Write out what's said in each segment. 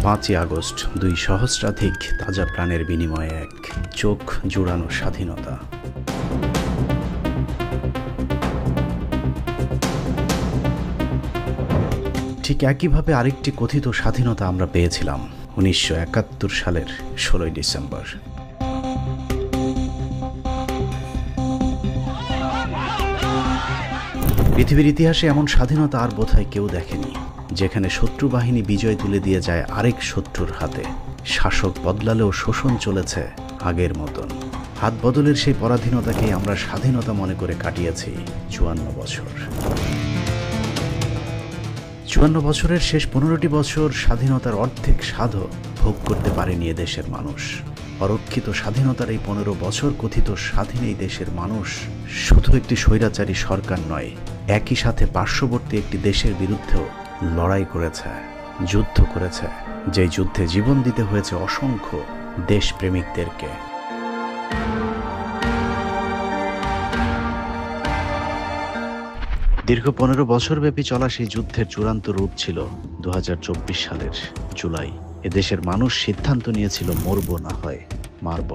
5ই August 2 সহস্রাধিক তাজা প্রাণের বিনিময়ে এক চোখ জুড়ানো স্বাধীনতা। ঠিক একইভাবে আরেকটি কথিত স্বাধীনতা আমরা পেয়েছিলাম 1971 সালের 16ই ডিসেম্বর। পৃথিবীর ইতিহাসে এমন স্বাধীনতা আর বোধহয় কেউ দেখেনি, যেখানে শত্রু বাহিনী বিজয় তুলে দিয়ে যায় আরেক শত্রুর হাতে। শাসক বদলালেও শোষণ চলেছে আগের মতন। হাত বদলের সেই পরাধীনতাকেই আমরা স্বাধীনতা মনে করে কাটিয়েছি 54 বছর। 54 বছরের শেষ 15টি বছর স্বাধীনতার অর্ধেক স্বাদও ভোগ করতে পারেনি এদেশের মানুষ। অরক্ষিত স্বাধীনতার এই 15 বছর কথিত স্বাধীন এই দেশের মানুষ শুধু একটি স্বৈরাচারী সরকার নয়, একই সাথে পার্শ্ববর্তী একটি দেশের বিরুদ্ধেও লড়াই করেছে, যুদ্ধ করেছে, যেই যুদ্ধে জীবন দিতে হয়েছে অসংখ্য দেশপ্রেমিকদেরকে। দীর্ঘ 15 বছরব্যাপী চলা সেই যুদ্ধের চূড়ান্ত রূপ ছিল 2024 সালের জুলাই। এদেশের মানুষ সিদ্ধান্ত নিয়েছিল মরব না হয় মারব।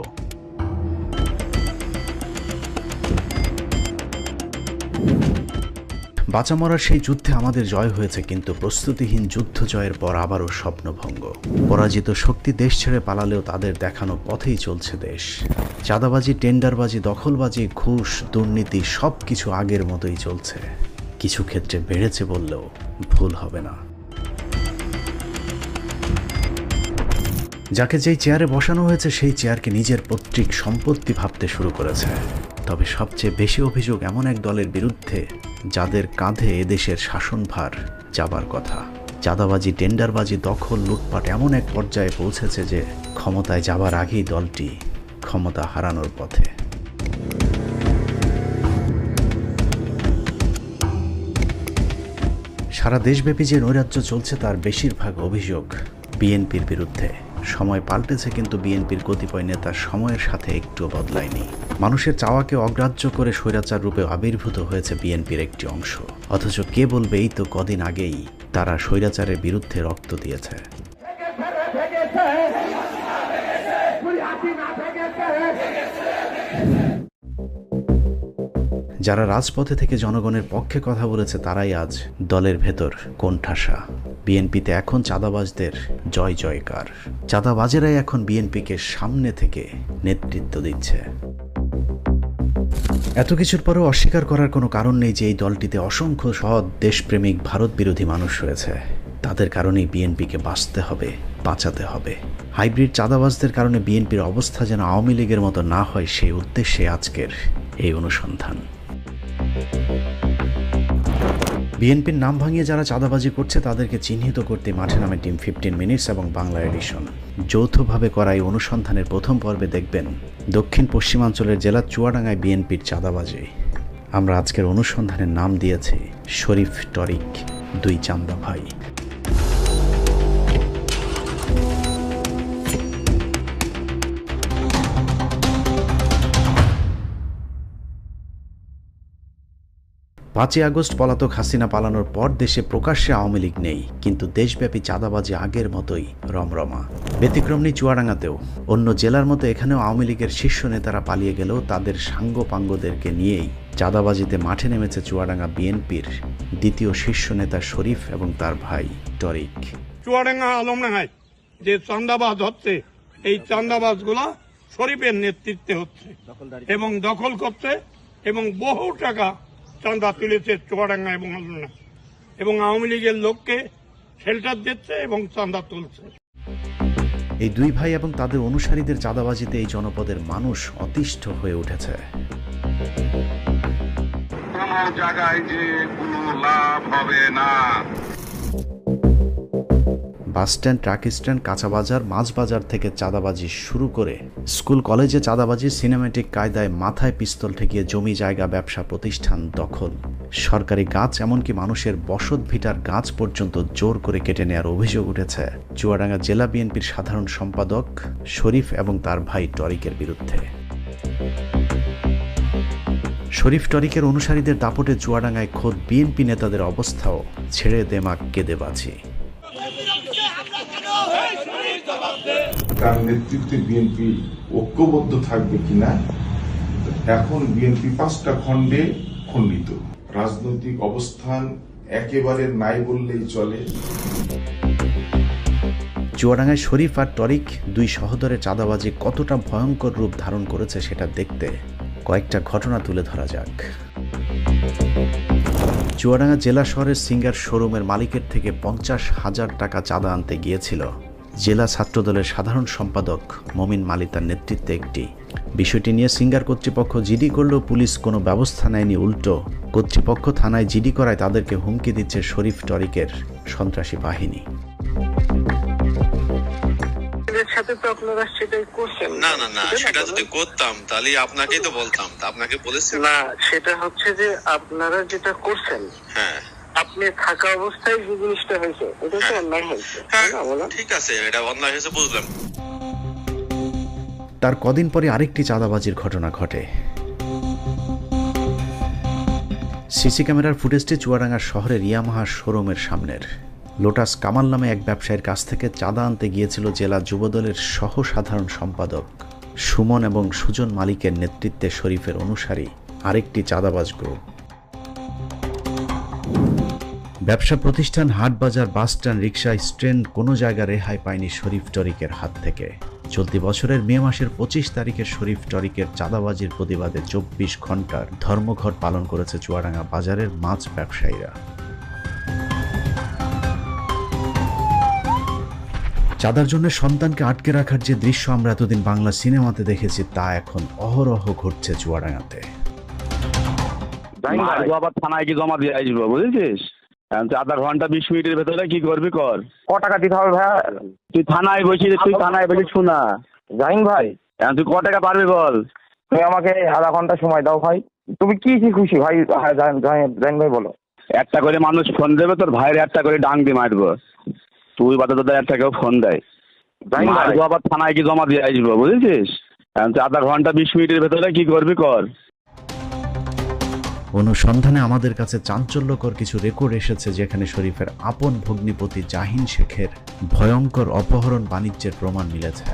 বাঁচা মরার সেই যুদ্ধে আমাদের জয় হয়েছে, কিন্তু প্রস্তুতিহীন যুদ্ধ জয়ের পর আবারও স্বপ্নভঙ্গ। পরাজিত শক্তি দেশ ছেড়ে পালালেও তাদের দেখানো পথেই চলছে দেশ। চাঁদাবাজি, টেন্ডারবাজি, দখলবাজি, ঘুষ, দুর্নীতি সবকিছু আগের মতোই চলছে। কিছু ক্ষেত্রে বেড়েছে বললেও ভুল হবে না। যাকে যেই চেয়ারে বসানো হয়েছে সেই চেয়ারকে নিজের পৈতৃক সম্পত্তি ভাবতে শুরু করেছে। তবে সবচেয়ে বেশি অভিযোগ এমন এক দলের বিরুদ্ধে যাদের কাঁধে এদেশের শাসনভার যাবার কথা। চাঁদাবাজি, টেন্ডারবাজি, দখল, লুটপাট এমন এক পর্যায়ে পৌঁছেছে যে ক্ষমতায় যাবার আগেই দলটি ক্ষমতা হারানোর পথে। সারা দেশব্যাপী যে নৈরাজ্য চলছে তার বেশিরভাগ অভিযোগ বিএনপির বিরুদ্ধে। সময় পাল্টেছে, কিন্তু বিএনপির কতিপয় নেতা সময়ের সাথে একটু বদলায়নি। মানুষের চাওয়াকে অগ্রাহ্য করে স্বৈরাচার রূপে আবির্ভূত হয়েছে বিএনপির একটি অংশ। অথচ কে বলবে এই তো কদিন আগেই তারা স্বৈরাচারের বিরুদ্ধে রক্ত দিয়েছে। যারা রাজপথে থেকে জনগণের পক্ষে কথা বলেছে তারাই আজ দলের ভেতর কোণঠাসা। বিএনপিতে এখন চাঁদাবাজদের জয় জয়কার। চাঁদাবাজেরাই এখন বিএনপিকে সামনে থেকে নেতৃত্ব দিচ্ছে। এত কিছুর পরেও অস্বীকার করার কোনো কারণ নেই যে এই দলটিতে অসংখ্য সৎ দেশপ্রেমিক ভারত বিরোধী মানুষ রয়েছে। তাদের কারণেই বিএনপিকে বাঁচতে হবে, বাঁচাতে হবে। হাইব্রিড চাঁদাবাজদের কারণে বিএনপির অবস্থা যেন আওয়ামী লীগের মতো না হয়, সেই উদ্দেশ্যে আজকের এই অনুসন্ধান। বিএনপির নাম ভাঙিয়ে যারা চাঁদাবাজি করছে তাদেরকে চিহ্নিত করতে মাঠে নামে টিম 15 মিনিটস এবং বাংলা এডিশন। যৌথভাবে করা এই অনুসন্ধানের প্রথম পর্বে দেখবেন দক্ষিণ পশ্চিমাঞ্চলের জেলা চুয়াডাঙ্গায় বিএনপির চাঁদাবাজি। আমরা আজকের অনুসন্ধানের নাম দিয়েছি শরীফ টরিক, দুই চান্দা ভাই। পাঁচই আগস্ট পলাতক হাসিনা পালানোর পর দেশে প্রকাশ্যে আওয়ামী লীগ নেই, কিন্তু দেশব্যাপী চাঁদাবাজি আগের মতোই রমরমা। ব্যতিক্রম নেই চুয়াডাঙ্গাতেও। অন্য জেলার মতো এখানেও আওয়ামী লীগের শীর্ষ নেতারা পালিয়ে গেলেও তাদের সাঙ্গপাঙ্গদেরকে নিয়েই চাঁদাবাজিতে মাঠে নেমেছে চুয়াডাঙ্গা বিএনপির দ্বিতীয় শীর্ষ নেতা শরীফ এবং তার ভাই টরিক। চুয়াডাঙ্গা আলমডাঙ্গায় যে চাঁদাবাজ হচ্ছে, এই চাঁদাবাজগুলা শরীফের নেতৃত্বে হচ্ছে এবং দখল করছে এবং বহু টাকা চাঁদা তুলেছে চুয়াডাঙ্গা এবং আলমডাঙ্গা, এবং আওয়ামী লীগের লোককে শেল্টার দিচ্ছে এবং চাঁদা তুলছে। এই দুই ভাই এবং তাদের অনুসারীদের চাঁদাবাজিতে এই জনপদের মানুষ অতিষ্ঠ হয়ে উঠেছে। কোন জায়গায় যে কোনো লাভ হবে না। বাসস্ট্যান্ড, ট্রাক স্ট্যান্ড, কাঁচা বাজার, মাছ বাজার থেকে চাঁদাবাজি শুরু করে স্কুল কলেজে চাঁদাবাজি, সিনেমেটিক কায়দায় মাথায় পিস্তল ঠেকিয়ে জমি জায়গা, ব্যবসা প্রতিষ্ঠান দখল, সরকারি গাছ, এমনকি মানুষের বসত ভিটার গাছ পর্যন্ত জোর করে কেটে নেওয়ার অভিযোগ উঠেছে চুয়াডাঙ্গা জেলা বিএনপির সাধারণ সম্পাদক শরীফ এবং তার ভাই টরিকের বিরুদ্ধে। শরীফ টরিকের অনুসারীদের দাপটে চুয়াডাঙ্গায় খোদ বিএনপি নেতাদের অবস্থাও ছেড়ে দেমাক কেঁদে বাঁচি। তার নেতৃত্বে বিএনপি ঐক্যবদ্ধ থাকবে কিনা। এখন বিএনপি 5টা খণ্ডে খণ্ডিত, রাজনৈতিক অবস্থান একেবারে নাই বললেই চলে। চুয়াডাঙ্গায় শরীফ আর টরিক দুই সহোদরে চাঁদাবাজি কতটা ভয়ঙ্কর রূপ ধারণ করেছে সেটা দেখতে কয়েকটা ঘটনা তুলে ধরা যাক। চুয়াডাঙ্গা জেলা শহরের সিঙ্গার শোরুমের মালিকের থেকে 50,000 টাকা চাঁদা আনতে গিয়েছিল জেলা ছাত্রদলের সাধারণ সম্পাদক মমিন মালিতার নেতৃত্বে একটি। বিষয়টি নিয়ে সিঙ্গার কর্তৃপক্ষ জিডি করলেও পুলিশ কোনো ব্যবস্থা নেয়নি, উল্টো কর্তৃপক্ষ থানায় জিডি করায় তাদেরকে হুমকি দিচ্ছে শরীফ টরিকের সন্ত্রাসী বাহিনী। না না না, সেটা যদি করতাম তাহলে আপনাকেই তো বলতাম, আপনাকে বলেছি না। সেটা হচ্ছে যে আপনারা যেটা করছেন, হ্যাঁ, আপনি থাকা অবস্থায় যে জিনিসটা হয়েছে এটা তো অন্যায় হয়েছে। ঠিক আছে, এটা অন্যায় হয়েছে বুঝলাম। তার কদিন পরে আরেকটি চাঁদাবাজির ঘটনা ঘটে। সিসি ক্যামেরার ফুটেজটি চুয়াডাঙ্গা শহরের ইয়ামাহা শোরুমের সামনের। লোটাস কামাল নামে এক ব্যবসায়ীর কাছ থেকে চাঁদা আনতে গিয়েছিল জেলা যুবদলের সহ সাধারণ সম্পাদক সুমন এবং সুজন মালিকের নেতৃত্বে শরীফের অনুসারী আরেকটি চাঁদাবাজ গ্রুপ। ব্যবসা প্রতিষ্ঠান, হাটবাজার, বাসস্ট্যান্ড, রিক্সা স্ট্যান্ড কোনো জায়গা রেহাই পায়নি শরীফ টরিকের হাত থেকে। চলতি বছরের মে মাসের 25 তারিখে শরীফ টরিকের চাঁদাবাজির প্রতিবাদে 24 ঘন্টার ধর্মঘট পালন করেছে চুয়াডাঙ্গা বাজারের মাছ ব্যবসায়ীরা। চাঁদার জন্য সন্তানকে আটকে রাখার যে দৃশ্য আমরা এতদিন বাংলা সিনেমাতে দেখেছি তা এখন অহরহ ঘটছে চুয়াডাঙ্গাতে। আবার থানায় কি জমা দিয়ে আসবো বুঝেছিস? আধা ঘন্টা 20 মিনিটের ভেতরে কি করবি কর। ক টাকা দিতে হবে ভাই? তুই থানায় বসিস, শোনা জাহিন ভাই, তুই ক টাকা পারবি বল। তুমি আমাকে আধা ঘন্টা সময় দাও ভাই। তুমি কি কি খুশি ভাই? জাহিন ভাই বলো। একটা করে মানুষ ফোন দেবে, তোর ভাইয়ের একটা করে ডাং দিয়ে মারবো। তুই বাদে তোদের একটা কেউ ফোন দেয়, আবার থানায় কি জমা দিয়ে আসবো বুঝেছিস? আধা ঘন্টা 20 মিনিটের ভেতরে কি করবি কর। অনুসন্ধানে আমাদের কাছে চাঞ্চল্যকর কিছু রেকর্ড এসেছে যেখানে শরীফের আপন ভগ্নিপতি জাহিন শেখের ভয়ঙ্কর অপহরণ বাণিজ্যের প্রমাণ মিলেছে।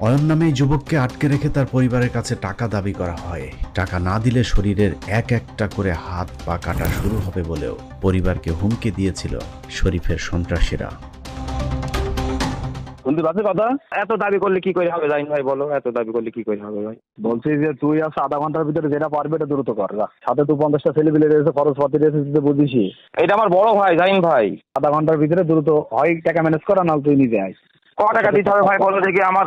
অয়ন নামে এই যুবককে আটকে রেখে তার পরিবারের কাছে টাকা দাবি করা হয়। টাকা না দিলে শরীরের এক একটা করে হাত পা কাটা শুরু হবে বলেও পরিবারকে হুমকি দিয়েছিল শরীফের সন্ত্রাসীরা। শুনতে পাচ্ছি কথা? এত দাবি করলে কি করে হবে জাহিন ভাই বলো? এত দাবি করলে কি করে হবে ভাই? বলছি যে তুই আজ আধা ঘন্টার ভিতরে যেটা পারবে এটা দ্রুত কর। সাথে তুই 50টা ছেলে পেলে রয়েছে, খরচ পাতি রয়েছে, বুঝিস। এটা আমার বড় ভাই জাহিন ভাই। আধা ঘন্টার ভিতরে দ্রুত হয় টাকা ম্যানেজ করা, নাহলে তুই নিজে আয়। ক টাকা দিতে হবে ভাই বলো দেখি? আমার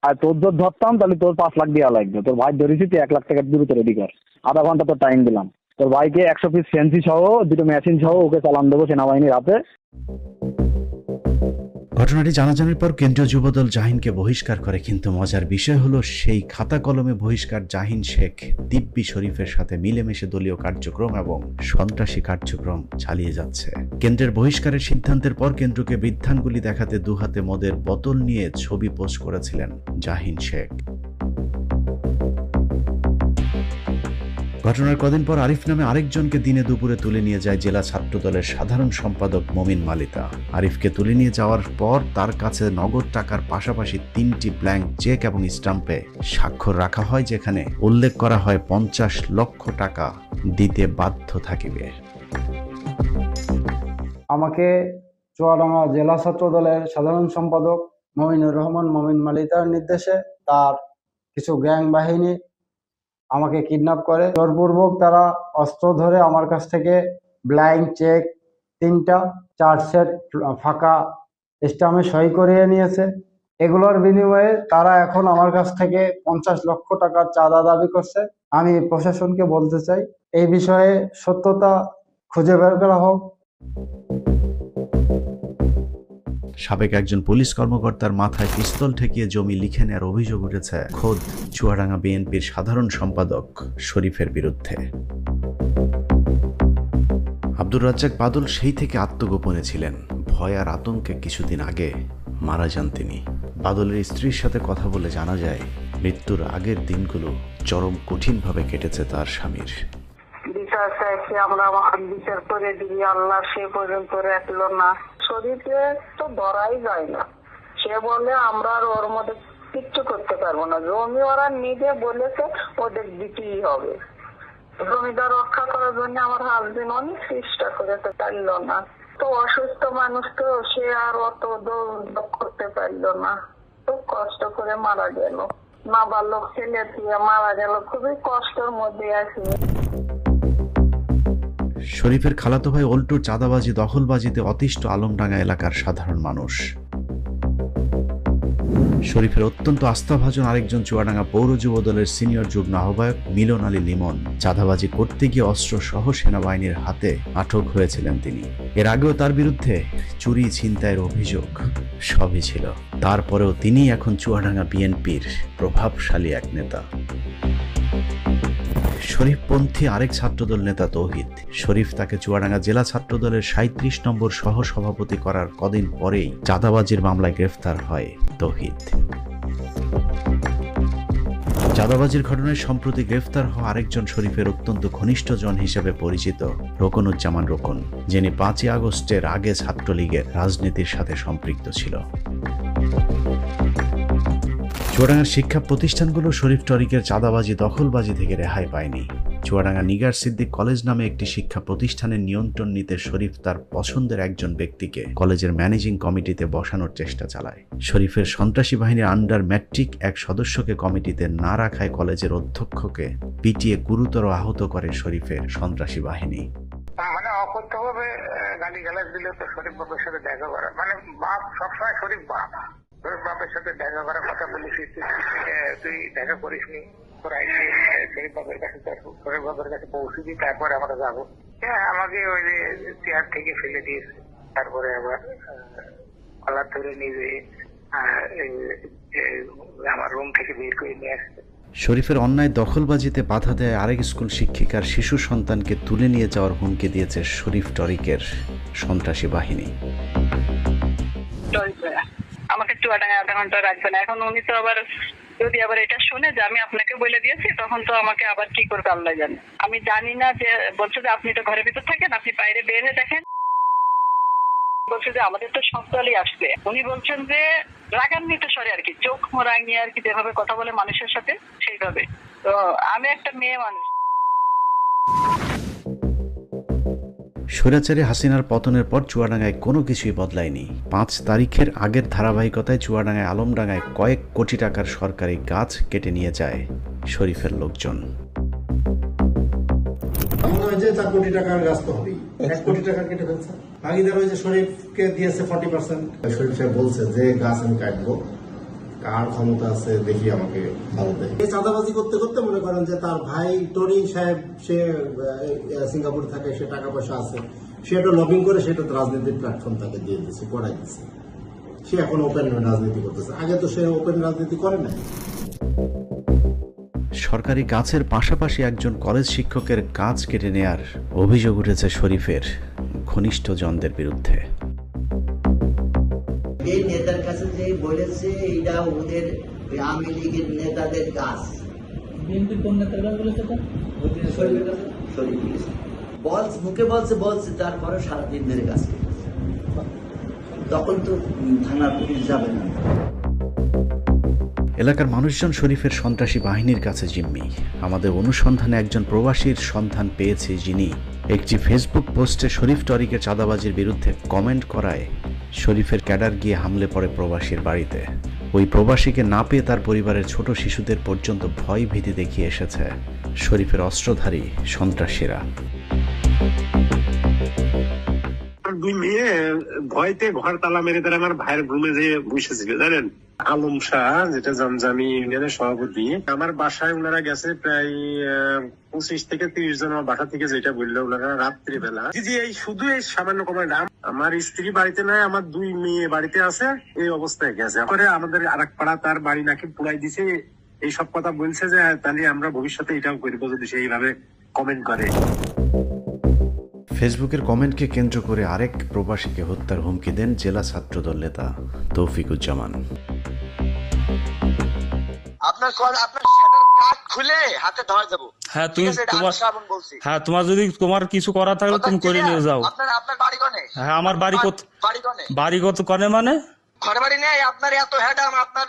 আর তোর যদি ধরতাম তাহলে তোর 5 লাখ দেওয়া লাগবে। তোর ভাই ধরেছি, তুই 1 লাখ টাকা দ্রুত রেডি কর। আধা ঘন্টা তোর টাইম দিলাম। তোর ভাইকে 100 পিস ফ্যান্সি সহ 2টো মেশিন সহ ওকে চালান দেবো সেনাবাহিনীর হাতে। ঘটনাটি জানাজানির পর কেন্দ্রীয় যুবদল জাহিনকে বহিষ্কার করে, কিন্তু মজার বিষয় হলো সেই খাতা কলমে বহিষ্কার জাহিন শেখ দিব্যি শরীফের সাথে মিলেমিশে দলীয় কার্যক্রম এবং সন্ত্রাসী কার্যক্রম চালিয়ে যাচ্ছে। কেন্দ্রের বহিষ্কারের সিদ্ধান্তের পর কেন্দ্রকে বৃদ্ধাঙ্গুলি দেখাতে দুহাতে মদের বোতল নিয়ে ছবি পোস্ট করেছিলেন জাহিন শেখ। ঘটনার কদিন পর আরিফ নামে আরেকজনকে দিনে দুপুরে তুলে নিয়ে যায় জেলা ছাত্রদলের সাধারণ সম্পাদক মমিন মালিতা। আরিফকে তুলে নিয়ে যাওয়ার পর তার কাছে নগদ টাকার পাশাপাশি 3টি ব্ল্যাঙ্ক চেক এবং স্টাম্পে স্বাক্ষর রাখা হয়, যেখানে উল্লেখ করা হয় 50 লক্ষ টাকা দিতে বাধ্য থাকিবে। আমাকে চুয়াডাঙ্গা জেলা ছাত্রদলের সাধারণ সম্পাদক মমিনুর রহমান মমিন মালিতার নির্দেশে তার কিছু গ্যাং বাহিনী আমাকে কিডন্যাপ করে। জোরপূর্বক তারা অস্ত্র ধরে আমার কাছ থেকে ব্ল্যাঙ্ক চেক 3টা, 4 সেট ফাঁকা স্টাম্পে সই করিয়ে নিয়েছে। এগুলোর বিনিময়ে তারা এখন আমার কাছ থেকে 50 লক্ষ টাকার চাঁদা দাবি করছে। আমি প্রশাসনকে বলতে চাই এই বিষয়ে সত্যতা খুঁজে বের করা হোক। সাবেক একজন পুলিশ কর্মকর্তার মাথায় পিস্তল ঠেকিয়ে জমি লিখে নেওয়ার অভিযোগ উঠেছে খোদ চুয়াডাঙ্গা বিএনপির সাধারণ সম্পাদক শরীফের বিরুদ্ধে। আব্দুর রাজ্জাক বাদল সেই থেকে আত্মগোপনে ছিলেন। ভয় আর আতঙ্কে কিছুদিন আগে মারা যান তিনি। বাদলের স্ত্রীর সাথে কথা বলে জানা যায় মৃত্যুর আগের দিনগুলো চরম কঠিনভাবে কেটেছে তার স্বামীর। বিচার চাইছি আমরা, বিচার করে দিবি আল্লাহ, সে পর্যন্ত রাখলো না। শরীরে তো ধরাই যায় না, সে বলে আমরা আর ওর মধ্যে কিচ্ছু করতে পারবো না, জমি ওরা নিজে বলেছে ওদের দিতেই হবে। জমিদার রক্ষা করার জন্য আমার হাজবেন্ড অনেক চেষ্টা করেছে, পারলো না। তো অসুস্থ মানুষ তো, সে আর অত দৌড় করতে পারলো না, খুব কষ্ট করে মারা গেল। নাবালক ছেলে দিয়ে মারা গেল, খুবই কষ্টের মধ্যে আছি। শরীফের খালাতো ভাই অল্টু চাঁদাবাজি দখলবাজিতে অতিষ্ঠ আলমডাঙ্গা এলাকার সাধারণ মানুষ। শরীফের অত্যন্ত আস্থাভাজন আরেকজন চুয়াডাঙ্গা পৌর যুব দলের সিনিয়র যুগ্ম আহ্বায়ক মিলন আলী লিমন চাঁদাবাজি করতে গিয়ে অস্ত্র সহ সেনাবাহিনীর হাতে আটক হয়েছিলেন তিনি। এর আগেও তার বিরুদ্ধে চুরি ছিনতাইয়ের অভিযোগ সবই ছিল। তারপরেও তিনি এখন চুয়াডাঙ্গা বিএনপির প্রভাবশালী এক নেতা। শরীফপন্থী আরেক ছাত্রদল নেতা তৌহিদ শরীফ তাকে চুয়াডাঙ্গা জেলা ছাত্রদলের 37 নম্বর সহ সভাপতি করার কদিন পরেই চাঁদাবাজির মামলায় গ্রেফতার হয় তৌহিদ। চাঁদাবাজির ঘটনায় সম্প্রতি গ্রেফতার হওয়া আরেকজন শরীফের অত্যন্ত ঘনিষ্ঠজন হিসেবে পরিচিত রোকনুজ্জামান রোকন, যিনি 5ই আগস্টের আগে ছাত্রলীগের রাজনীতির সাথে সম্পৃক্ত ছিল। চুয়াডাঙ্গার শিক্ষা প্রতিষ্ঠানগুলো শরীফ টরিকের চাঁদাবাজি দখলবাজি থেকে রেহাই পায়নি। চুয়াডাঙ্গা নিগার সিদ্দিক কলেজ নামে একটি শিক্ষা প্রতিষ্ঠানের নিয়ন্ত্রণ নিতে শরীফ তার পছন্দের একজন ব্যক্তিকে কলেজের ম্যানেজিং কমিটিতে বসানোর চেষ্টা চালায়। শরীফের সন্ত্রাসী বাহিনীর আন্ডার ম্যাট্রিক এক সদস্যকে কমিটিতে না রাখায় কলেজের অধ্যক্ষকে পিটিয়ে গুরুতর আহত করে শরীফের সন্ত্রাসী বাহিনী। মানে অকথ্যভাবে গালিগালাজ দিলে তো শরীফ বাপের সাথে দেখা করা, মানে বাপ সবসময় শরীফ বাপ, শরীফ বাপের সাথে দেখা করার কথা বলেছিস, তুই দেখা করিসনি, তোর আইসি শরীফ বাপের কাছে, শরীফ বাপের কাছে পৌঁছেছি, তারপরে আমরা যাবো। হ্যাঁ, আমাকে ওই যে চেয়ার থেকে ফেলে দিয়েছে, তারপরে আবার কলার ধরে নিয়ে আমার রুম থেকে বের করে নিয়ে আসছে। শরীফের অন্যায় দখলবাজিতে বাধা দেয় আরেক স্কুল শিক্ষিকার শিশু সন্তানকে তুলে নিয়ে যাওয়ার হুমকি দিয়েছে শরীফ টরিকের সন্ত্রাসী বাহিনী। আমাকে চুয়াডাঙ্গা আধা ঘন্টা রাখবে না, এখন উনি তো আবার যদি আবার এটা শুনে যে আমি আপনাকে বলে দিয়েছি, তখন তো আমাকে আবার কি করবে আল্লাহ জানে। আমি জানি না, যে বলছে যে আপনি তো ঘরের ভিতর থাকেন, আপনি বাইরে বের হয়ে দেখেন। বলছে যে আমাদের তো সব দলই আসবে। উনি বলছেন যে রাগান্বিত স্বরে আর কি, চোখ রাঙিয়ে আর কি, যেভাবে কথা বলে মানুষের সাথে সেইভাবে। তো আমি একটা মেয়ে মানুষ। স্বৈরাচারী হাসিনার পতনের পর চুয়াডাঙ্গায় কোনো কিছুই বদলায়নি। 5 তারিখের আগের ধারাবাহিকতায় চুয়াডাঙ্গায় আলমডাঙ্গায় কয়েক কোটি টাকার সরকারি গাছ কেটে নিয়ে যায় শরীফের লোকজন। 4 কোটি টাকার গাছ তো হবেই, 1 কোটি টাকা কেটে ফেলছে। ভাগিদার ওই যে শরীফকে দিয়েছে 40%। শরীফ সাহেব বলছে যে গাছ আমি কাটবো, কার ক্ষমতা আছে দেখি আমাকে ভালো দেয়। এই চাঁদাবাজি করতে করতে মনে করেন যে তার ভাই টনি সাহেব, সে সিঙ্গাপুরে থাকে, সে টাকা পয়সা আছে, সে একটা লবিং করে সেটা রাজনীতির প্ল্যাটফর্ম তাকে দিয়ে দিচ্ছে, করাই দিচ্ছে। সে এখন ওপেন রাজনীতি করতেছে, আগে তো সে ওপেন রাজনীতি করে না। সরকারি গাছের পাশাপাশি একজন কলেজ শিক্ষকের গাছ কেটে নেয়ার অভিযোগ উঠেছে শরীফের ঘনিষ্ঠজনদের বিরুদ্ধে। এই নেতার কাছে যে বলেছে এটা ওদের আওয়ামী লীগের নেতাদের গাছ। বিএনপি কোন নেতার গাছ বলেছে? শরীফের কাছে, মুখে বলছে, তারপরে সারাদিন ধরে গাছ কেটেছে। তখন তো থানার পুলিশ যাবে না। এলাকার মানুষজন শরীফের সন্ত্রাসী বাহিনীর কাছে জিম্মি। আমাদের অনুসন্ধানে একজন প্রবাসীর সন্ধান পেয়েছে, যিনি একটি ফেসবুক পোস্টে শরীফ টরিকের চাঁদাবাজির বিরুদ্ধে কমেন্ট করায় শরীফের ক্যাডার গিয়ে হামলে পড়ে প্রবাসীর বাড়িতে। ওই প্রবাসীকে না পেয়ে তার পরিবারের ছোট শিশুদের পর্যন্ত ভয় ভীতি দেখিয়ে এসেছে শরীফের অস্ত্রধারী সন্ত্রাসীরা। 2 মেয়ে ভয়তে ঘর তালা মেরে তারা আমার ভাইয়ের রুমে যেয়ে বসেছিল, জানেন। আলম শাহ, যেটা জমজামি ইউনিয়নের সভাপতি, আমার বাসায় ওনারা গেছে প্রায় 25 থেকে 30 জন আমার বাসা থেকে, যেটা বললো ওনারা রাত্রিবেলা। এই শুধু এই সামান্য কমান্ড, আমার স্ত্রী বাড়িতে নাই, আমার 2 মেয়ে বাড়িতে আছে, এই অবস্থায় গেছে। পরে আমাদের আরেক পাড়া তার বাড়ি নাকি পুড়াই দিছে, এই সব কথা বলছে যে তাহলে আমরা ভবিষ্যতে এটাও করবো যদি সে এইভাবে কমেন্ট করে। ফেসবুকের কমেন্টকে কেন্দ্র করে আরেক প্রবাসীকে হত্যার হুমকি দেন জেলা ছাত্রদল নেতা তৌফিকুজ্জামান। আপনার শাটার কাট খুলে হাতে ধরে দেব। হ্যাঁ, তোমার যদি তোমার কিছু করা থাকলে তুমি করে নিয়ে যাও। আপনার বাড়ি কোনে? হ্যাঁ, আমার বাড়ি বাড়ি কত কোনে মানে ঘর বাড়ি নেই, আপনার এত হ্যাডাম, আপনার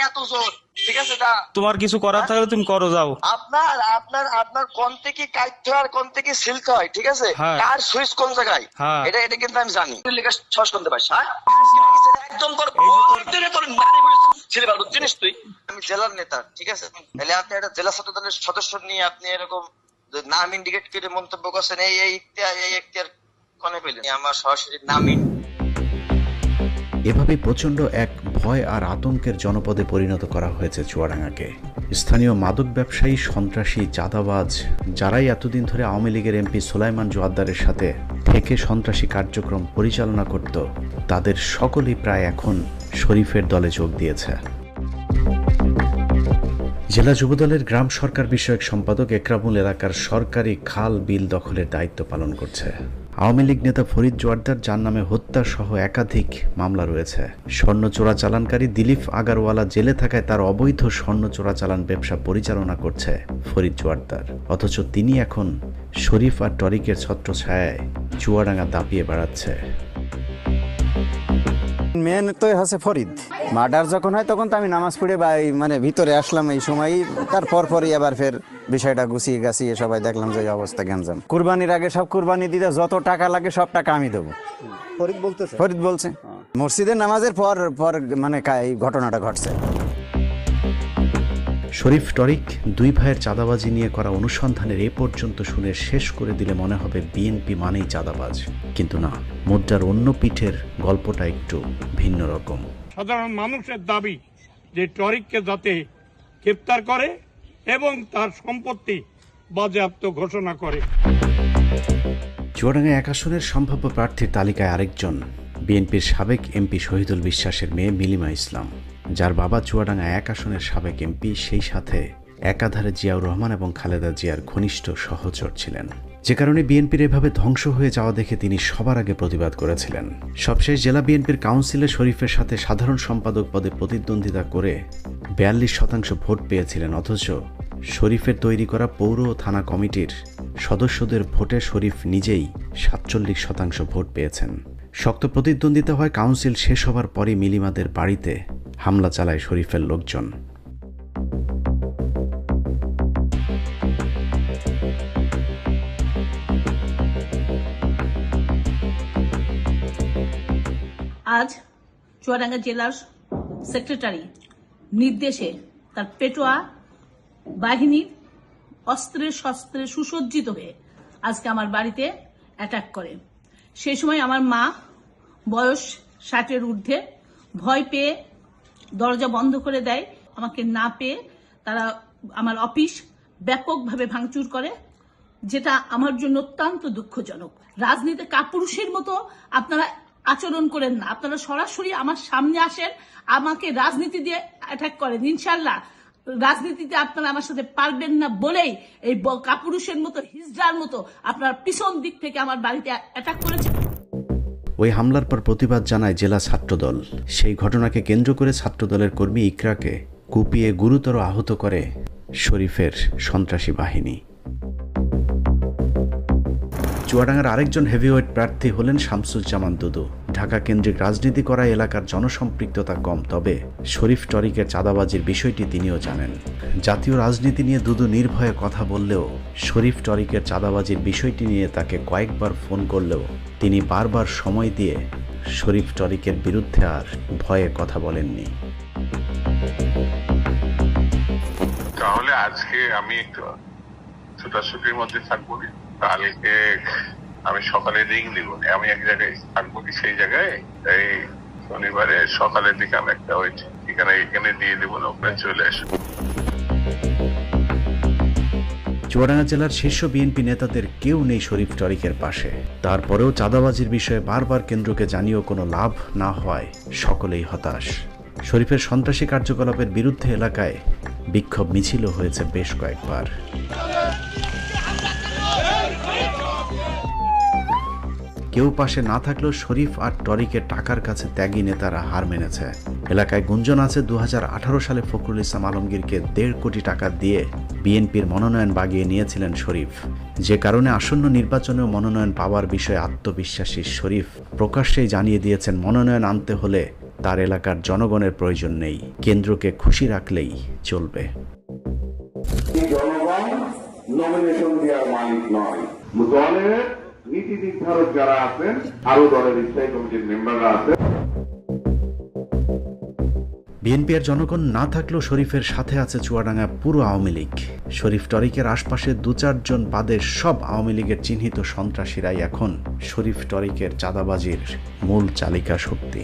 এত জোর, ঠিক আছে? তোমার কিছু করার থাকলে তুমি করো, যাও। আপনার আপনার আপনার কোন থেকে কাটতে হয়, কোন থেকে সিল্ক হয়, ঠিক আছে? কার সুইচ কোন জায়গায়, এটা এটা কিন্তু আমি জানি। লেখা সস করতে পারিস, হ্যাঁ? একদম তোর ছেলে ভালো জিনিস তুই। আমি জেলার নেতা, ঠিক আছে? তাহলে আপনি একটা জেলা ছাত্র দলের সদস্য নিয়ে আপনি এরকম নাম ইন্ডিকেট করে মন্তব্য করছেন, এই ইখতিয়ার কোনে পেলেন? আমার সরাসরি নাম এভাবে প্রচণ্ড এক ভয় আর আতঙ্কের জনপদে পরিণত করা হয়েছে চুয়াডাঙ্গাকে। স্থানীয় মাদক ব্যবসায়ী, সন্ত্রাসী, চাঁদাবাজ যারাই এতদিন ধরে আওয়ামী লীগের এমপি সুলাইমান জোয়াদ্দারের সাথে থেকে সন্ত্রাসী কার্যক্রম পরিচালনা করত, তাদের সকলেই প্রায় এখন শরীফের দলে যোগ দিয়েছে। জেলা যুবদলের গ্রাম সরকার বিষয়ক সম্পাদক একরামুল এলাকার সরকারি খাল বিল দখলের দায়িত্ব পালন করছে। আওয়ামী লীগ নেতা ফরিদ জোয়ার্দার, যার নামে হত্যা সহ একাধিক মামলা রয়েছে। স্বর্ণ চোরাচালানকারী দিলীপ আগারওয়ালা জেলে থাকায় তার অবৈধ স্বর্ণ চোরাচালান ব্যবসা পরিচালনা করছে ফরিদ জোয়ার্দার, অথচ তিনি এখন শরীফ আর টরিকের ছত্রছায়ায় চুয়াডাঙ্গা দাপিয়ে বেড়াচ্ছে। মেন তো হচ্ছে ফরিদ। মার্ডার যখন হয় তখন তো আমি নামাজ পড়ে বা মানে ভিতরে আসলাম, এই সময়ই তারপর পরই আবার ফের বিষয়টা গুছিয়ে গাছিয়ে সবাই দেখলাম যে অবস্থা গ্যাঞ্জাম। কুরবানির আগে সব কুরবানি দিতে যত টাকা লাগে সব টাকা আমি দেবো, ফরিদ বলছে। মসজিদের নামাজের পর পর মানে এই ঘটনাটা ঘটছে। শরীফ টরিক দুই ভাইয়ের চাঁদাবাজি নিয়ে করা অনুসন্ধানের এ পর্যন্ত শুনে শেষ করে দিলে মনে হবে বিএনপি মানেই চাঁদাবাজ, কিন্তু না, মুদ্রার অন্য পিঠের গল্পটা একটু ভিন্ন রকম। সাধারণ মানুষের দাবি যে টরিককে যাতে গ্রেপ্তার করে এবং তার সম্পত্তি বাজেয়াপ্ত ঘোষণা করে। চুয়াডাঙ্গা 1 আসনের সম্ভাব্য প্রার্থীর তালিকায় আরেকজন বিএনপির সাবেক এমপি শহীদুল বিশ্বাসের মেয়ে মিলিমা ইসলাম, যার বাবা চুয়াডাঙ্গা 1 আসনের সাবেক এমপি, সেই সাথে একাধারে জিয়াউর রহমান এবং খালেদা জিয়ার ঘনিষ্ঠ সহচর ছিলেন। যে কারণে বিএনপির এভাবে ধ্বংস হয়ে যাওয়া দেখে তিনি সবার আগে প্রতিবাদ করেছিলেন। সবশেষ জেলা বিএনপির কাউন্সিলে শরীফের সাথে সাধারণ সম্পাদক পদে প্রতিদ্বন্দ্বিতা করে 42% ভোট পেয়েছিলেন, অথচ শরীফের তৈরি করা পৌর ও থানা কমিটির সদস্যদের ভোটে শরীফ নিজেই 47% ভোট পেয়েছেন। শক্ত প্রতিদ্বন্দ্বিতা হয়। কাউন্সিল শেষ হবার পরই মিলিমাদের বাড়িতে হামলা চালায় শরীফের লোকজন। আজ চুয়াডাঙ্গা জেলার সেক্রেটারি নির্দেশে তার পেটোয়া বাহিনীর অস্ত্রে শস্ত্রে সুসজ্জিত হয়ে আজকে আমার বাড়িতে অ্যাটাক করে। সেই সময় আমার মা, বয়স 60-এর ঊর্ধ্বে, ভয় পেয়ে দরজা বন্ধ করে দেয়। আমাকে না পেয়ে তারা আমার অফিস ব্যাপকভাবে ভাঙচুর করে, যেটা আমার জন্য অত্যন্ত দুঃখজনক। রাজনীতি কাপুরুষের মতো আপনারা আচরণ করেন না, আপনারা সরাসরি আমার সামনে আসেন, আমাকে রাজনীতি দিয়ে অ্যাটাক করেন। ইনশাল্লাহ রাজনীতিতে আপনারা আমার সাথে পারবেন না বলেই এই কাপুরুষের মতো, হিজড়ার মতো আপনারা পিছন দিক থেকে আমার বাড়িতে অ্যাটাক করেছেন। ওই হামলার পর প্রতিবাদ জানায় জেলা ছাত্রদল। সেই ঘটনাকে কেন্দ্র করে ছাত্রদলের কর্মী ইকরাকে কুপিয়ে গুরুতর আহত করে শরীফের সন্ত্রাসী বাহিনী। চুয়াডাঙ্গার আরেকজন হেভিওয়েট প্রার্থী হলেন শামসুজ্জামান দুদু। ঢাকা কেন্দ্রিক রাজনীতি করা এলাকার জনসম্পৃক্ততা কম, তবে শরীফ টরিকের চাঁদাবাজির বিষয়টি তিনিও জানেন। জাতীয় রাজনীতি নিয়ে দুদু নির্ভয়ে কথা বললেও শরীফ টরিকের চাঁদাবাজির বিষয়টি নিয়ে তাকে কয়েকবার ফোন করলেও তিনি বারবার সময় দিয়ে শরীফ টরিকের বিরুদ্ধে আর ভয়ে কথা বলেননি। তাহলে আজকে আমি একটু ছোটাছুটির মধ্যে থাকবো, কালকে আমি সকালে রিং দিব, আমি এক জায়গায় থাকবো, সেই জায়গায় এই শনিবারে সকালের দিকে আমি একটা ওই ঠিকানা এখানে দিয়ে দেবো, ওখানে চলে আসবো। চুয়াডাঙ্গা জেলার শীর্ষ বিএনপি নেতাদের কেউ নেই শরীফ টরিকের পাশে। তারপরেও চাঁদাবাজির বিষয়ে বারবার কেন্দ্রকে জানিয়েও কোনো লাভ না হওয়ায় সকলেই হতাশ। শরীফের সন্ত্রাসী কার্যকলাপের বিরুদ্ধে এলাকায় বিক্ষোভ মিছিলও হয়েছে বেশ কয়েকবার। কেউ পাশে না থাকলেও শরীফ আর টরিকের টাকার কাছে ত্যাগী নেতারা হার মেনেছে। এলাকায় গুঞ্জন আছে 2018 সালে ফখরুল ইসলাম আলমগীরকে 1.5 কোটি টাকা দিয়ে বিএনপির মনোনয়ন বাগিয়ে নিয়েছিলেন শরীফ। যে কারণে আসন্ন নির্বাচনেও মনোনয়ন পাওয়ার বিষয়ে আত্মবিশ্বাসী শরীফ প্রকাশ্যেই জানিয়ে দিয়েছেন, মনোনয়ন আনতে হলে তার এলাকার জনগণের প্রয়োজন নেই, কেন্দ্রকে খুশি রাখলেই চলবে। জনগণ নমিনেশন দেওয়ার মালিক নয়, দলের নীতি নির্ধারক যারা আছেন, আরো দলের স্থায়ী কমিটির মেম্বাররা আছেন। বিএনপি এর জনগণ না থাকলেও শরীফের সাথে আছে চুয়াডাঙ্গা পুরো আওয়ামী লীগ। শরীফ টরিকের আশপাশে 2-4 জন বাদে সব আওয়ামী লীগের চিহ্নিত সন্ত্রাসীরাই এখন শরীফ টরিকের চাঁদাবাজির মূল চালিকা শক্তি।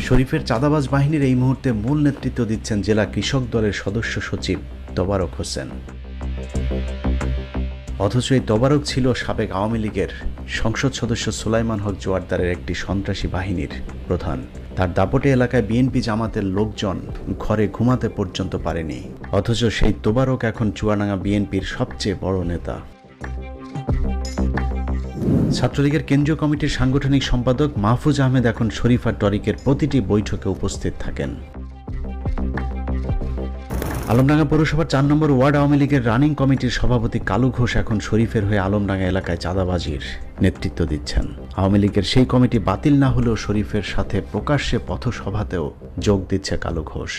শরীফের চাঁদাবাজ বাহিনীর এই মুহূর্তে মূল নেতৃত্ব দিচ্ছেন জেলা কৃষক দলের সদস্য সচিব তোবারক হোসেন। অথচ এই তোবারক ছিল সাবেক আওয়ামী লীগের সংসদ সদস্য সুলাইমান হক জোয়ারদারের একটি সন্ত্রাসী বাহিনীর প্রধান। তার দাপটে এলাকায় বিএনপি জামাতের লোকজন ঘরে ঘুমাতে পর্যন্ত পারেনি, অথচ সেই তোবারক এখন চুয়াডাঙ্গা বিএনপির সবচেয়ে বড় নেতা। ছাত্রলীগের কেন্দ্রীয় কমিটির সাংগঠনিক সম্পাদক মাহফুজ আহমেদ এখন শরীফ আর টরিকের প্রতিটি বৈঠকে উপস্থিত থাকেন। আলমডাঙ্গা পৌরসভার 4 নম্বর ওয়ার্ড আওয়ামী লীগের রানিং কমিটির সভাপতি কালু ঘোষ এখন শরীফের হয়ে আলমডাঙ্গা এলাকায় চাঁদাবাজির নেতৃত্ব দিচ্ছেন। আওয়ামী লীগের সেই কমিটি বাতিল না হলেও শরীফের সাথে প্রকাশ্যে পথসভাতেও যোগ দিচ্ছে কালু ঘোষ।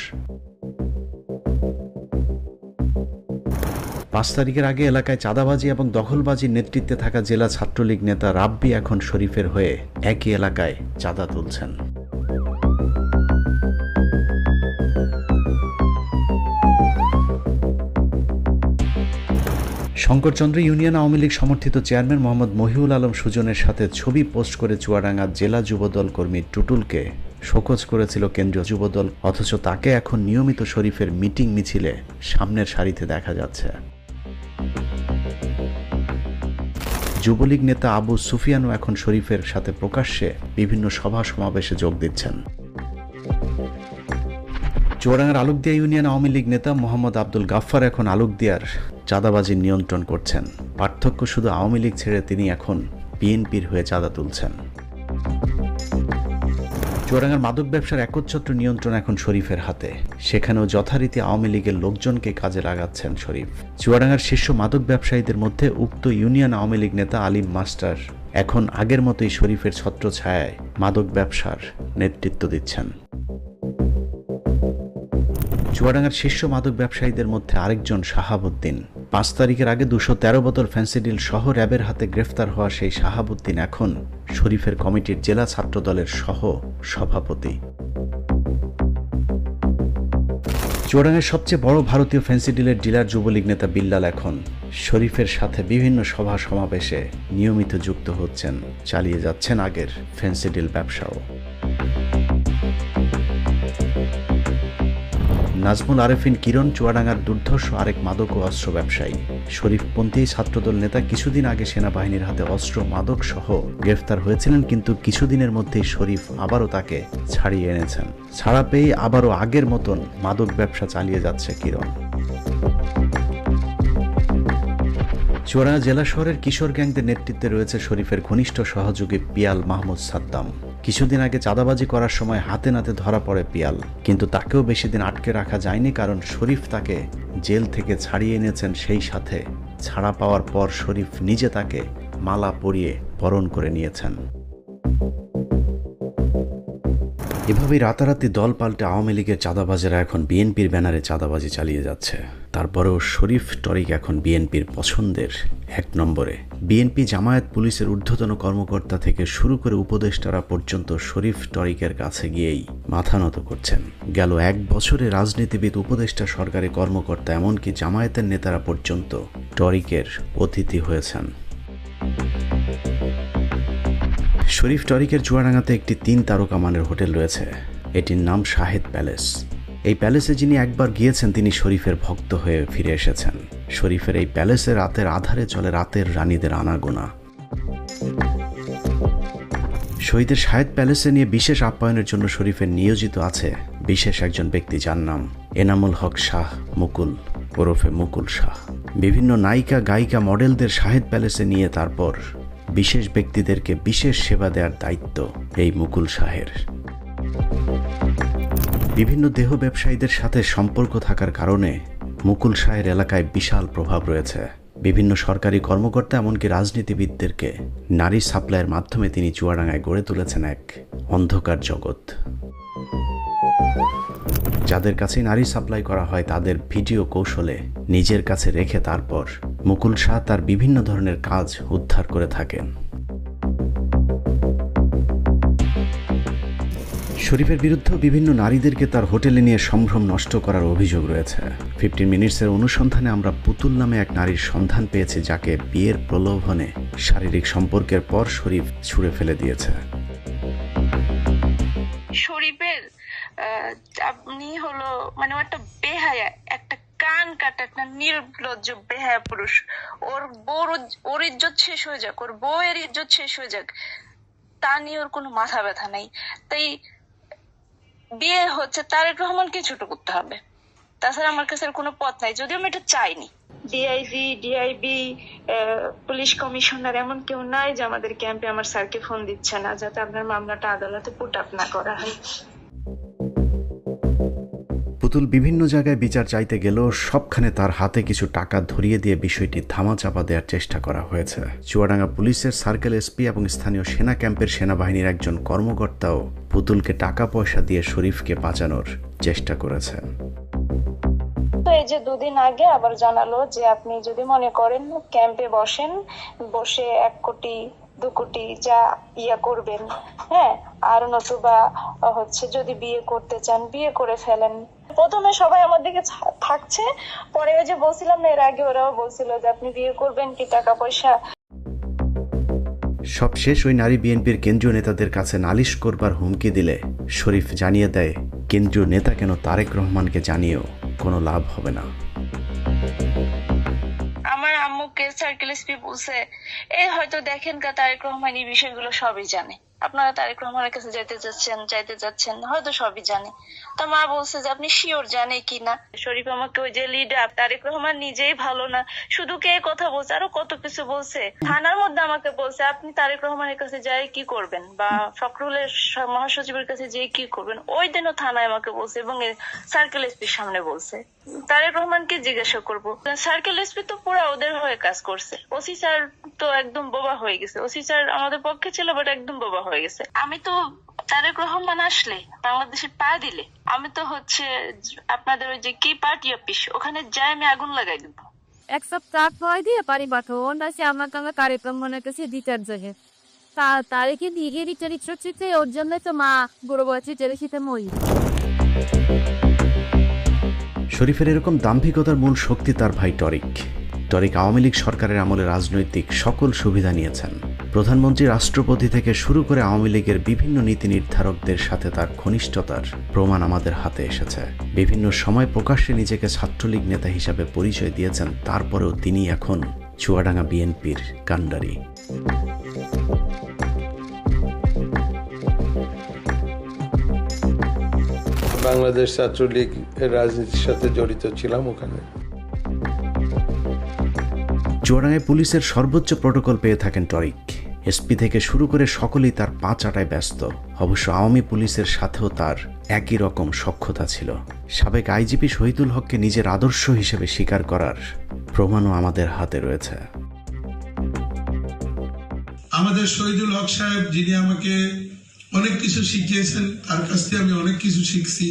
5 তারিখের আগে এলাকায় চাঁদাবাজি এবং দখলবাজির নেতৃত্বে থাকা জেলা ছাত্রলীগ নেতা রাব্বি এখন শরীফের হয়ে একই এলাকায় চাঁদা তুলছেন। শঙ্করচন্দ্র ইউনিয়ন আওয়ামী লীগ সমর্থিত চেয়ারম্যান মোহাম্মদ মহিউল আলম সুজনের সাথে ছবি পোস্ট করে চুয়াডাঙ্গা জেলা যুবদল কর্মী টুটুলকে শোকজ করেছিল কেন্দ্রীয় যুবদল, অথচ তাকে এখন নিয়মিত শরীফের মিটিং মিছিলে সামনের সারিতে দেখা যাচ্ছে। যুবলীগ নেতা আবু সুফিয়ানও এখন শরীফের সাথে প্রকাশ্যে বিভিন্ন সভা সমাবেশে যোগ দিচ্ছেন। চুয়াডাঙ্গার আলুকদিয়া ইউনিয়ন আওয়ামী লীগ নেতা মোহাম্মদ আব্দুল গাফফার এখন আলুকদিয়ার চাঁদাবাজি নিয়ন্ত্রণ করছেন। পার্থক্য শুধু আওয়ামী লীগ ছেড়ে তিনি এখন বিএনপির হয়ে চাঁদা তুলছেন। চুয়াডাঙ্গার মাদক ব্যবসার একচ্ছত্র নিয়ন্ত্রণ এখন শরীফের হাতে, সেখানেও যথারীতি আওয়ামী লীগের লোকজনকে কাজে লাগাচ্ছেন শরীফ। চুয়াডাঙ্গার শীর্ষ মাদক ব্যবসায়ীদের মধ্যে উক্ত ইউনিয়ন আওয়ামী লীগ নেতা আলিম মাস্টার এখন আগের মতোই শরীফের ছত্রছায়ায় মাদক ব্যবসার নেতৃত্ব দিচ্ছেন। চুয়াডাঙ্গার শীর্ষ মাদক ব্যবসায়ীদের মধ্যে আরেকজন শাহাবুদ্দিন। 5 তারিখের আগে 213 বোতল ফেন্সিডিল সহ র্যাবের হাতে গ্রেফতার হওয়া সেই শাহাবুদ্দিন এখন শরীফের কমিটির জেলা ছাত্র দলের সহ সভাপতি। চুয়াডাঙ্গার সবচেয়ে বড় ভারতীয় ফেন্সিডিলের ডিলার যুবলীগ নেতা বিল্লাল এখন শরীফের সাথে বিভিন্ন সভা সমাবেশে নিয়মিত যুক্ত হচ্ছেন, চালিয়ে যাচ্ছেন আগের ফেন্সিডিল ব্যবসাও। নাজমুল আরেফিন কিরণ চুয়াডাঙ্গার দুর্ধর্ষ আরেক মাদক ও অস্ত্র ব্যবসায়ী। শরীফপন্থী ছাত্রদল নেতা কিছুদিন আগে সেনাবাহিনীর হাতে অস্ত্র মাদক সহ গ্রেফতার হয়েছিলেন, কিন্তু কিছুদিনের মধ্যেই শরীফ আবারও তাকে ছাড়িয়ে এনেছেন। ছাড়া পেয়ে আবারও আগের মতন মাদক ব্যবসা চালিয়ে যাচ্ছে কিরণ। চুয়াডাঙ্গা জেলা শহরের কিশোর গ্যাংদের নেতৃত্বে রয়েছে শরীফের ঘনিষ্ঠ সহযোগী পিয়াল মাহমুদ সাদ্দাম। কিছুদিন আগে চাঁদাবাজি করার সময় হাতে নাতে ধরা পড়ে পিয়াল, কিন্তু তাকেও বেশি দিন আটকে রাখা যায়নি, কারণ শরীফ তাকে জেল থেকে ছাড়িয়ে এনেছেন। সেই সাথে ছাড়া পাওয়ার পর শরীফ নিজে তাকে মালা পরিয়ে বরণ করে নিয়েছেন। এভাবেই রাতারাতি দল পাল্টে আওয়ামী লীগের চাঁদাবাজেরা এখন বিএনপির ব্যানারে চাঁদাবাজি চালিয়ে যাচ্ছে। তারপরেও শরীফ টরিক এখন বিএনপির পছন্দের 1 নম্বরে। বিএনপি জামায়াত পুলিশের ঊর্ধ্বতন কর্মকর্তা থেকে শুরু করে উপদেষ্টারা পর্যন্ত শরীফ টরিকের কাছে গিয়েই মাথা নত করছেন। গেল 1 বছরে রাজনীতিবিদ, উপদেষ্টা, সরকারি কর্মকর্তা, এমনকি জামায়াতের নেতারা পর্যন্ত টরিকের অতিথি হয়েছেন। শরীফ টরিকের চুয়াডাঙ্গাতে একটি 3 তারকা মানের হোটেল রয়েছে। এটির নাম শাহেদ প্যালেস। এই প্যালেসে যিনি একবার গিয়েছেন তিনি শরীফের ভক্ত হয়ে ফিরে এসেছেন। শরীফের এই প্যালেসে রাতের আধারে চলে রাতের রানীদের আনাগোনা। শহীদের শাহেদ প্যালেসে নিয়ে বিশেষ আপ্যায়নের জন্য শরীফের নিয়োজিত আছে বিশেষ একজন ব্যক্তি, যার নাম এনামুল হক শাহ মুকুল ওরফে মুকুল শাহ। বিভিন্ন নায়িকা, গায়িকা, মডেলদের শাহেদ প্যালেসে নিয়ে তারপর বিশেষ ব্যক্তিদেরকে বিশেষ সেবা দেওয়ার দায়িত্ব এই মুকুল শাহের। বিভিন্ন দেহ ব্যবসায়ীদের সাথে সম্পর্ক থাকার কারণে মুকুল শাহের এলাকায় বিশাল প্রভাব রয়েছে। বিভিন্ন সরকারি কর্মকর্তা এমনকি রাজনীতিবিদদেরকে নারী সাপ্লাইয়ের মাধ্যমে তিনি চুয়াডাঙ্গায় গড়ে তুলেছেন এক অন্ধকার জগৎ। যাদের কাছে নারী সাপ্লাই করা হয় তাদের ভিডিও কৌশলে নিজের কাছে রেখে তারপর মুকুল শাহ তার বিভিন্ন ধরনের কাজ উদ্ধার করে থাকেন। শরীফের বিরুদ্ধেও বিভিন্ন নারীদেরকে তার হোটেলে নিয়ে সম্ভ্রম নষ্ট করার অভিযোগ রয়েছে। 15 মিনিটসের অনুসন্ধানে আমরা পুতুল নামে এক নারীর সন্ধান পেয়েছি, যাকে বিয়ের প্রলোভনে শারীরিক সম্পর্কের পর শরীফ ছুঁড়ে ফেলে দিয়েছে। শরীফের আপনি হলো মানে একটা বেহায়া, একটা কান কাটা, একটা নির্লজ্জ বেহায়া পুরুষ। ওর ইজ্জত শেষ হয়ে যাক, ওর বউয়ের ইজ্জত শেষ হয়ে যাক, তা নিয়ে ওর কোনো মাথা ব্যথা নাই। তাই বিয়ে হচ্ছে, তারেক রহমানকে ছোট করতে হবে, তাছাড়া আমার কাছে কোনো পথ নাই। যদিও আমি এটা চাইনি। ডিআইজি, ডিআইবি, পুলিশ কমিশনার এমন কেউ নাই যে আমাদের ক্যাম্পে আমার স্যারকে ফোন দিচ্ছে না যাতে আপনার মামলাটা আদালতে পুট আপ না করা হয়। পুতুল বিভিন্ন জায়গায় বিচার চাইতে গেলেও সবখানে তার হাতে কিছু টাকা ধরিয়ে দিয়ে বিষয়টি ধামাচাপা দেওয়ার চেষ্টা করা হয়েছে। চুয়াডাঙ্গা পুলিশের সার্কেল এসপি এবং স্থানীয় সেনা ক্যাম্পের সেনাবাহিনীর একজন কর্মকর্তাও পুতুলকে টাকা পয়সা দিয়ে শরীফকে বাঁচানোর চেষ্টা করেছে। তো এই যে 2 দিন আগে আবার জানালো যে আপনি যদি মনে করেন ক্যাম্পে বসে 1 কোটি 2 কোটি যা ইয়া করবেন, হ্যাঁ, আর নতুবা হচ্ছে যদি বিয়ে করতে চান বিয়ে করে ফেলেন। প্রথমে সবাই আমার দিকে থাকছে, পরে ওই যে বলছিলাম না এর আগে, ওরাও বলছিল যে আপনি বিয়ে করবেন কি টাকা পয়সা। সবশেষ ওই নারী বিএনপির কেন্দ্রীয় নেতাদের কাছে নালিশ করবার হুমকি দিলে শরীফ জানিয়ে দেয় কেন্দ্রীয় নেতা কেন তারেক রহমানকে জানিয়েও কোনো লাভ হবে না। আমার আম্মুকে সার্কেল এসপি বলছে, এই হয়তো দেখেন তারেক রহমান এই বিষয়গুলো সবই জানে, আপনারা তারেক রহমানের কাছে চাইতে যাচ্ছেন হয়তো সবই জানে। তা মা বলছে যে আপনি শিওর জানে কিনা। শরীফ আমাকে ওই যে লিডার তারেক রহমান নিজেই ভালো না, শুধু কে কথা বলছে, আরো কত কিছু বলছে। থানার মধ্যে আমাকে বলছে আপনি তারেক রহমানের কাছে যাই কি করবেন, বা ফখরুলের মহাসচিবের কাছে যেয়ে কি করবেন। ওই দিনও থানায় আমাকে বলছে এবং সার্কেল এসপির সামনে বলছে। তারেক রহমানকে জিজ্ঞাসা করবো, সার্কেল এসপি তো পুরো ওদের হয়ে কাজ করছে। ওসি স্যার তো একদম বোবা হয়ে গেছে। ওসি স্যার আমাদের পক্ষে ছিল, বাট একদম বোবা হয়ে গেছে। আমি তো তারেক রহমান আসলে বাংলাদেশে পা দিলে আমি তো হচ্ছে আপনাদের ওই যে কি পার্টি অফিস, ওখানে যাই আমি আগুন লাগাই দিব। 1 সপ্তাহ পর দিয়ে পারি পাঠাবো না, সে আমার কার্যক্রম মনে করছে দিতার জন্য তারিখে দিয়ে রিটার ইচ্ছে ওর জন্য তো মা বড় বয়সে চেলে শীতে মই। শরীফের এরকম দাম্ভিকতার মূল শক্তি তার ভাই টরিক। টরিক আওয়ামী লীগ সরকারের আমলে রাজনৈতিক সকল সুবিধা নিয়েছেন। প্রধানমন্ত্রী, রাষ্ট্রপতি থেকে শুরু করে আওয়ামী লীগের বিভিন্ন নীতি নির্ধারকদের সাথে তার ঘনিষ্ঠতার প্রমাণ আমাদের হাতে এসেছে। বিভিন্ন সময় প্রকাশ্যে নিজেকে ছাত্রলীগ নেতা হিসাবে পরিচয় দিয়েছেন, তারপরেও তিনি এখন চুয়াডাঙ্গা বিএনপির কাণ্ডারি। বাংলাদেশ ছাত্রলীগ এর রাজনীতির সাথে জড়িত ছিলাম ওখানে। চুয়াডাঙ্গায় পুলিশের সর্বোচ্চ প্রটোকল পেয়ে থাকেন টরিক। এসপি থেকে শুরু করে সকলেই তার পা চাটায় ব্যস্ত। অবশ্য আওয়ামী পুলিশের সাথেও তার একই রকম সখ্যতা ছিল। সাবেক আইজিপি শহীদুল হককে নিজের আদর্শ হিসেবে স্বীকার করার প্রমাণও আমাদের হাতে রয়েছে। আমাদের শহীদুল হক সাহেব, যিনি আমাকে অনেক কিছু শিখিয়েছেন, তার কাছ থেকে আমি অনেক কিছু শিখছি।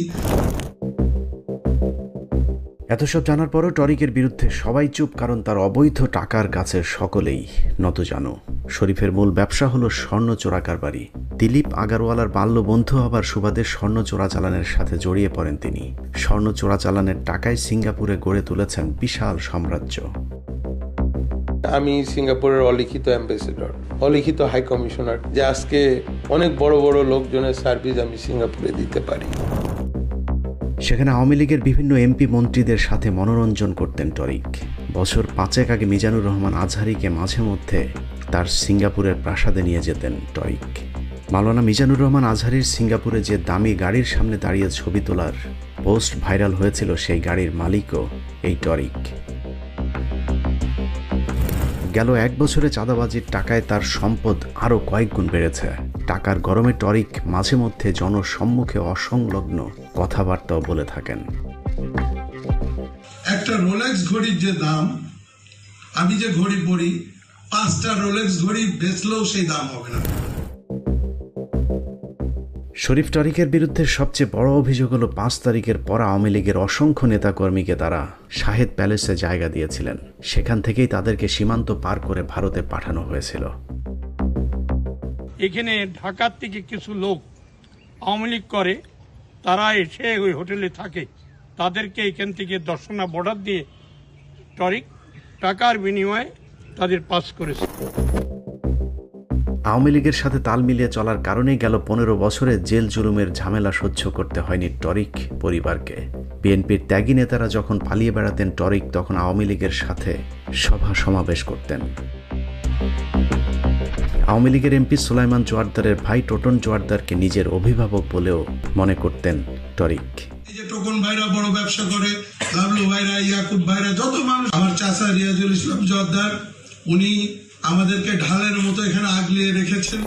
এত সব জানার পরও টরিকের বিরুদ্ধে সবাই চুপ, কারণ তার অবৈধ টাকার কাছে সকলেই নতজানু। শরীফের মূল ব্যবসা হলো স্বর্ণ চোরা কারবারি। দিলীপ আগারওয়ালার বাল্য বন্ধু হবার সুবাদে স্বর্ণ চোরাচালানের সাথে জড়িয়ে পড়েন তিনি। স্বর্ণ চোরাচালানের টাকায় সিঙ্গাপুরে গড়ে তুলেছেন বিশাল সাম্রাজ্য। আমি সিঙ্গাপুরের অলিখিত অ্যাম্বাসেডর, অলিখিত হাই কমিশনার, যে আজকে অনেক বড় বড় লোকজনের সার্ভিস আমি সিঙ্গাপুরে দিতে পারি। সেখানে আওয়ামী লীগের বিভিন্ন এমপি মন্ত্রীদের সাথে মনোরঞ্জন করতেন টরিক। বছর 5 আগে মিজানুর রহমান আজহারিকে মাঝে মধ্যে তার সিঙ্গাপুরের প্রাসাদে নিয়ে যেতেন টরিক। মাওলানা মিজানুর রহমান আজহারির সিঙ্গাপুরে যে দামি গাড়ির সামনে দাঁড়িয়ে ছবি তোলার পোস্ট ভাইরাল হয়েছিল, সেই গাড়ির মালিকও এই টরিক। গেল 1 বছরে চাঁদাবাজির টাকায় তার সম্পদ আরও কয়েক গুণ বেড়েছে। টাকার গরমে টরিক মাঝে মধ্যে জনসম্মুখে অসংলগ্ন কথাবার্তাও বলে থাকেন। একটা রোলেক্স ঘড়ির যে দাম আমি যে ঘড়ি পরি 5টা রোলেক্স ঘড়ি বেচলেও সেই দাম হবে না। শরীফ টরিকের বিরুদ্ধে সবচেয়ে বড় অভিযোগ হলো 5 তারিখের পর আওয়ামী লীগের অসংখ্য নেতাকর্মীকে তারা শাহেদ প্যালেসে জায়গা দিয়েছিলেন। সেখান থেকেই তাদেরকে সীমান্ত পার করে ভারতে পাঠানো হয়েছিল। এখানে ঢাকার থেকে কিছু লোক আওয়ামী লীগ করে, তারা এসে ওই হোটেলে থাকে, তাদেরকে এখান থেকে দর্শনা বর্ডার দিয়ে টরিক টাকার বিনিময়ে তাদের পাস করেছে। আওয়ামী লীগের সাথে তাল মিলিয়ে চলার কারণেই গেল 15 বছরে জেল জুলুমের ঝামেলা সহ্য করতে হয়নি টরিক পরিবারকে। বিএনপির ত্যাগী নেতারা যখন পালিয়ে বেড়াতেন টরিক তখন আওয়ামী লীগের সাথে সভা সমাবেশ করতেন। আওয়ামী লীগের এমপি সুলাইমান জোয়ারদারের ভাই টোটন জোয়ারদারকে নিজের অভিভাবক বলেও মনে করতেন টরিক। এই যে টোকন ভাইরা বড় ব্যবসা করে, লাভলু ভাইরা, ইয়াকুব ভাইরা, যত মানুষ, আমার চাচা রিয়াজুল ইসলাম জোয়ারদার, উনি আমাদেরকে ঢালের মতো এখানে আগলিয়ে রেখেছেন।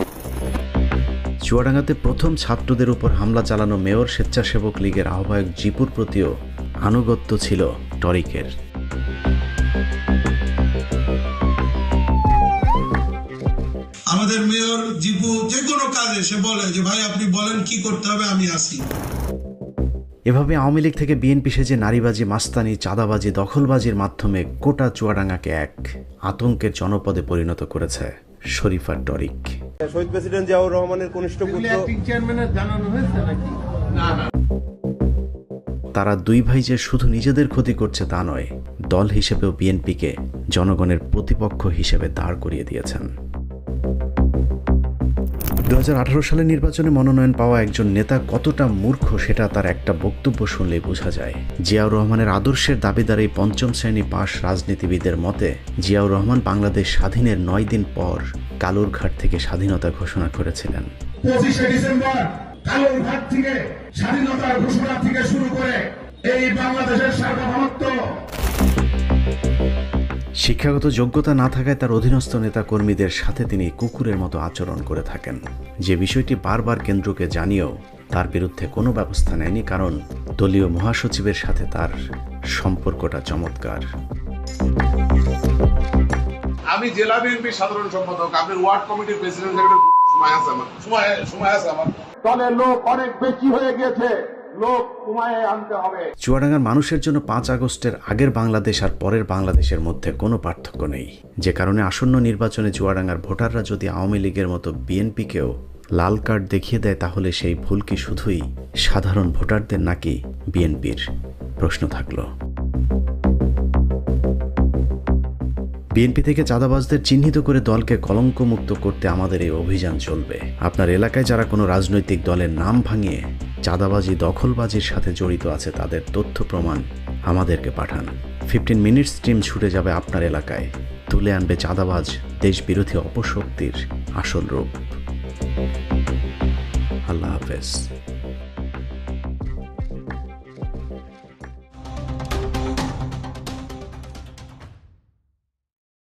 চুয়াডাঙ্গাতে প্রথম ছাত্রদের উপর হামলা চালানো মেয়র স্বেচ্ছাসেবক লীগের আহ্বায়ক জিপুর প্রতিও আনুগত্য ছিল টরিকের। আমাদের মেয়র জিপু যে কোনো কাজে সে বলে যে ভাই আপনি বলেন কি করতে হবে, আমি আসি। এভাবে আওয়ামী লীগ থেকে বিএনপি সেজে নারীবাজি, মাস্তানি, চাঁদাবাজি, দখলবাজির মাধ্যমে গোটা চুয়াডাঙ্গাকে এক আতঙ্কের জনপদে পরিণত করেছে শরীফ আর টরিক। শহীদ প্রেসিডেন্ট জিয়াউর রহমানের কনিষ্ঠ পুত্র। তারা দুই ভাই যে শুধু নিজেদের ক্ষতি করছে তা নয়, দল হিসেবেও বিএনপিকে জনগণের প্রতিপক্ষ হিসেবে দাঁড় করিয়ে দিয়েছেন। 2018 সালের নির্বাচনে মনোনয়ন পাওয়া একজন নেতা কতটা মূর্খ সেটা তার একটা বক্তব্য শুনলেই বোঝা যায়। জিয়াউর রহমানের আদর্শের দাবিদার এই 5ম শ্রেণী পাশ রাজনীতিবিদের মতে জিয়াউর রহমান বাংলাদেশ স্বাধীনের 9 দিন পর কালুরঘাট থেকে স্বাধীনতা ঘোষণা করেছিলেন। 25শে ডিসেম্বর কালুরঘাট থেকে স্বাধীনতার ঘোষণা থেকে শুরু করে এই বাংলাদেশের সার্বভৌমত্ব। শিক্ষাগত যোগ্যতা না থাকায় তার অধীনস্থ নেতা কর্মীদের সাথে তিনি কুকুরের মতো আচরণ করে থাকেন। যে বিষয়টি বারবার কেন্দ্রকে জানিয়েও তার বিরুদ্ধে কোনো ব্যবস্থা নেয়নি, কারণ দলীয় মহাসচিবের সাথে তার সম্পর্কটা চমৎকার। আমি জেলা বিএনপির সাধারণ সম্পাদক, আপনার ওয়ার্ড কমিটির প্রেসিডেন্ট, সময় আছে আমার দলের লোক অনেক বেশি হয়ে গিয়েছে, লোক কমায় আনতে হবে। চুয়াডাঙ্গার মানুষের জন্য 5 আগস্টের আগের বাংলাদেশ আর পরের বাংলাদেশের মধ্যে কোনো পার্থক্য নেই। যে কারণে আসন্ন নির্বাচনে চুয়াডাঙ্গার ভোটাররা যদি আওয়ামী লীগের মতো বিএনপিকেও লাল কার্ড দেখিয়ে দেয় তাহলে সেই ভুল কি শুধুই সাধারণ ভোটারদের নাকি বিএনপির? প্রশ্ন থাকলো। বিএনপি থেকে চাঁদাবাজদের চিহ্নিত করে দলকে কলঙ্কমুক্ত করতে আমাদের এই অভিযান চলবে। আপনার এলাকায় যারা কোনো রাজনৈতিক দলের নাম ভাঙিয়ে চাঁদাবাজি, দখলবাজির সাথে জড়িত আছে তাদের তথ্য প্রমাণ আমাদেরকে পাঠান। 15 মিনিটস টিম ছুটে যাবে আপনার এলাকায়, তুলে আনবে চাঁদাবাজ, দেশবিরোধী অপশক্তির আসল রূপ। আল্লাহ হাফেজ।